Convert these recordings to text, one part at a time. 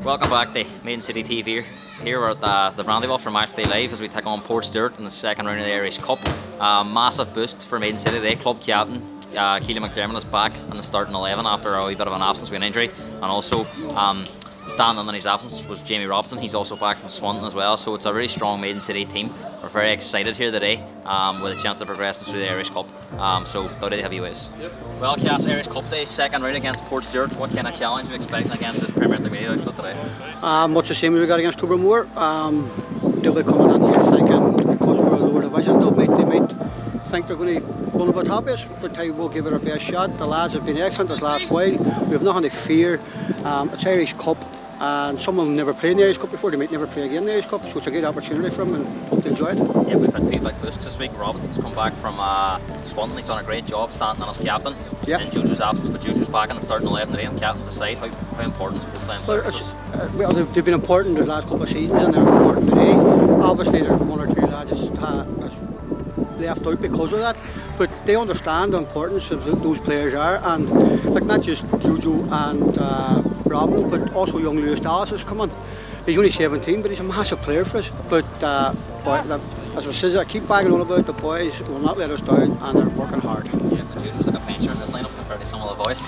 Welcome back to Maiden City TV. Here we're at the Brandyville for Matchday Live as we take on Portstewart in the second round of the Irish Cup. Massive boost for Maiden City today. Club captain Keely McDermott is back in the starting 11 after a wee bit of an absence with an injury, and also standing in his absence was Jamie Robson. He's also back from Swanton as well, so it's a really strong Maiden City team. We're very excited here today with a chance to progress through the Irish Cup. So delighted to have you with us. Yep. Well, Cass, Irish Cup Day, second round against Portstewart. What kind of challenge are we expecting against this Premier Intermediate outfit today? Much the same as we got against Tobermoor. They'll be coming in here thinking, because we're a lower division, they might think they're going to run over top of us, but we'll give it our best shot. The lads have been excellent this last while. We have nothing to fear. It's Irish Cup, and some of them never played in the Irish Cup before. They might never play again in the Irish Cup, so it's a great opportunity for them, and hope they enjoy it. Yeah, we've had two big boosts this week. Robinson's come back from Swanton. He's done a great job standing in as captain in Juju's absence, but Juju's back in the starting 11 today, and captain's aside. How important is both them players? Well, they've been important the last couple of seasons, and they're important today. Obviously, there's one or two lads that's left out because of that, but they understand the importance of those players are, and like not just Juju and Robin, but also young Lewis Dallas has come on. He's only 17, but he's a massive player for us. But as I says, I keep bagging on about the boys will not let us down, and they're working hard. Yeah, Juju's like a pensioner in this lineup compared to some of the boys.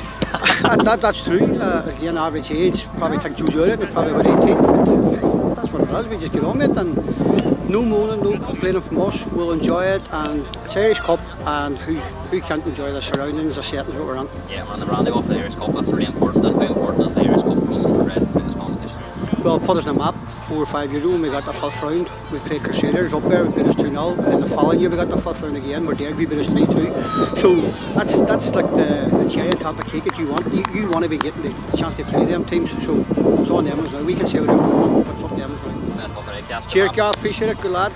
That's true. Again, average age, probably take Juju out, and probably about 18. That's what it is. We just get on with it, and no moaning, no complaining from us. We'll enjoy it, and it's Irish Cup, and who can't enjoy the surroundings, the settings that we're on. Yeah, we're on the Brandyville for the Irish Cup. That's really important. And how important is the Irish Cup for us in progressing through this competition? Well, put us on the map 4 or 5 years ago when we got the 5th round. We played Crusaders up there, we beat us 2-0, and then the following year we got the 5th round again, where Derby beat us 3-2. So that's like the cherry on top of the cake that you want. You want to be getting the chance to play them teams, so it's on them as well. We can say whatever we want, but it's up to them as well. Best luck today, Cass. Cheers, Gav, appreciate it, good lad.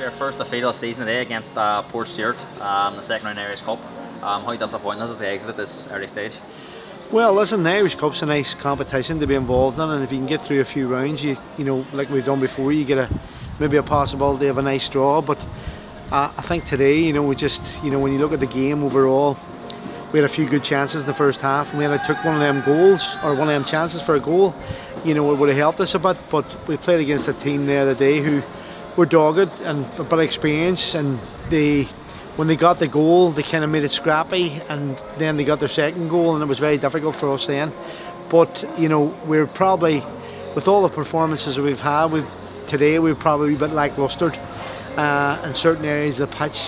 Our first official season today against Portstewart in the second round Irish Cup. How disappointing is it to exit at this early stage? Well, listen, the Irish Cup's a nice competition to be involved in, and if you can get through a few rounds, you know, like we've done before, you get maybe a possibility of a nice draw. But I think today, you know, we just, you know, when you look at the game overall, we had a few good chances in the first half, and we had took one of them goals or one of them chances for a goal. You know, it would have helped us a bit, but we played against a team there today who were dogged and a bit of experience, and when they got the goal they kind of made it scrappy, and then they got their second goal and it was very difficult for us then. But you know, we're probably, with all the performances that we've had today, we're probably a bit lacklustre in certain areas of the pitch,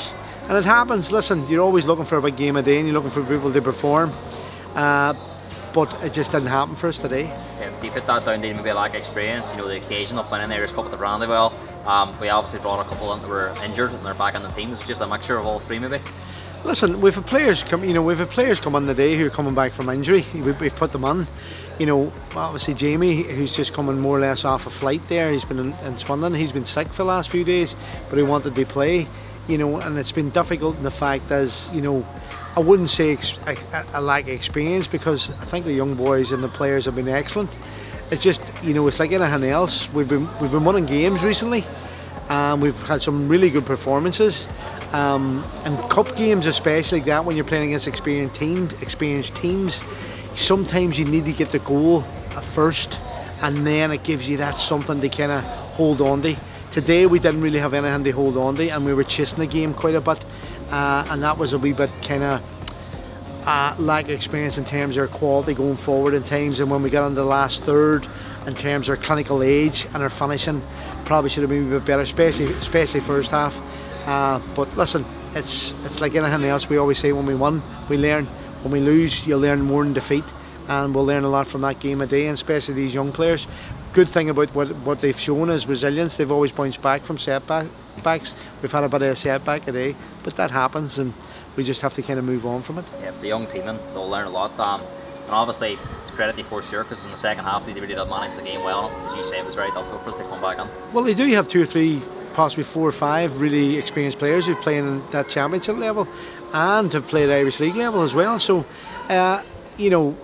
and it happens. Listen, you're always looking for a big game a day and you're looking for people to perform, but it just didn't happen for us today. Yeah, do you put that down to maybe a lack of experience? You know, the occasion of winning the Irish Cup at the Brandyville. We obviously brought a couple in that were injured and they're back on the team. It's just a mixture of all three, maybe. Listen, we've had players come. You know, we've had players come on today who are coming back from injury. We've put them on. You know, obviously Jamie, who's just coming more or less off a flight there. He's been in Swanton. He's been sick for the last few days, but he wanted to play. You know, and it's been difficult. And the fact is, you know, I wouldn't say a lack of experience, because I think the young boys and the players have been excellent. It's just, you know, it's like anything else. We've been winning games recently, and we've had some really good performances. And cup games, especially like that, when you're playing against experienced teams, sometimes you need to get the goal first, and then it gives you that something to kind of hold on to. Today we didn't really have anything to hold on to, and we were chasing the game quite a bit, and that was a wee bit kind of lack of experience in terms of our quality going forward in times. And when we got on the last third, in terms of our clinical age and our finishing. Probably should have been a bit better, especially first half. But listen, it's like anything else. We always say when we win, we learn. When we lose, you learn more than defeat, and we'll learn a lot from that game a day, and especially these young players. Good thing about what they've shown is resilience. They've always bounced back from setbacks. We've had a bit of a setback today, but that happens, and we just have to kind of move on from it. Yeah, it's a young team and they'll learn a lot. And obviously, credit to Portstewart, because in the second half they really did manage the game well. As you say, it was very difficult for us to come back in. Well, they do have 2 or 3, possibly 4 or 5 really experienced players who've played in that championship level and have played Irish League level as well. So, you know,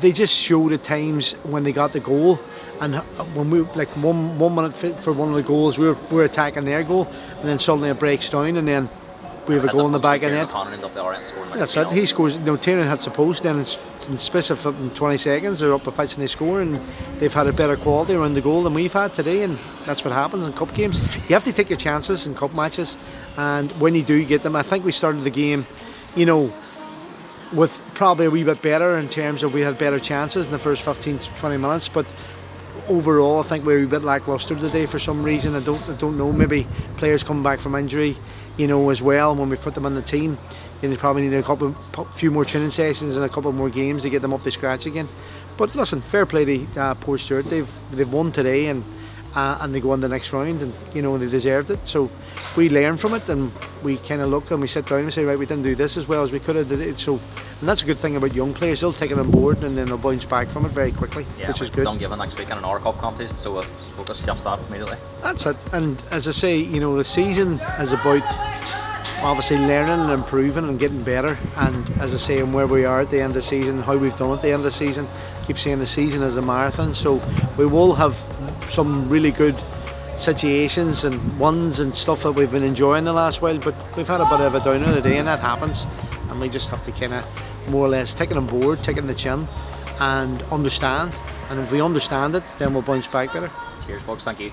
they just showed at times when they got the goal, and when we like one minute for one of the goals, we're attacking their goal, and then suddenly it breaks down, and then we have a goal in the back of net. That's it. He scores. No, Tiernan hits the post. Then it's in specific in 20 seconds. They're up a pitch and they score, and they've had a better quality around the goal than we've had today. And that's what happens in cup games. You have to take your chances in cup matches, and when you do get them, I think we started the game, you know, with probably a wee bit better in terms of we had better chances in the first 15 to 20 minutes, but overall I think we were a bit lacklustre today for some reason. I don't know, maybe players coming back from injury, you know, as well. When we put them on the team, and they probably need a few more training sessions and a couple more games to get them up to scratch again. But listen, fair play to Portstewart. They've won today, and they go on the next round, and you know they deserved it. So we learn from it, and we kind of look and we sit down and say, right, we didn't do this as well as we could have did it. So, and that's a good thing about young players. They'll take it on board and then they'll bounce back from it very quickly, which is good. Done given next week in an cup competition, so we'll focus just that immediately. That's it. And as I say, you know, the season is about obviously learning and improving and getting better, and as I say, and where we are at the end of the season, how we've done at the end of the season. Keep saying the season is a marathon, so we will have some really good situations and ones and stuff that we've been enjoying the last while, but we've had a bit of a downer today, and that happens, and we just have to kind of more or less take it on board, take it in the chin, and understand. And if we understand it, then we'll bounce back better. Cheers, folks. Thank you.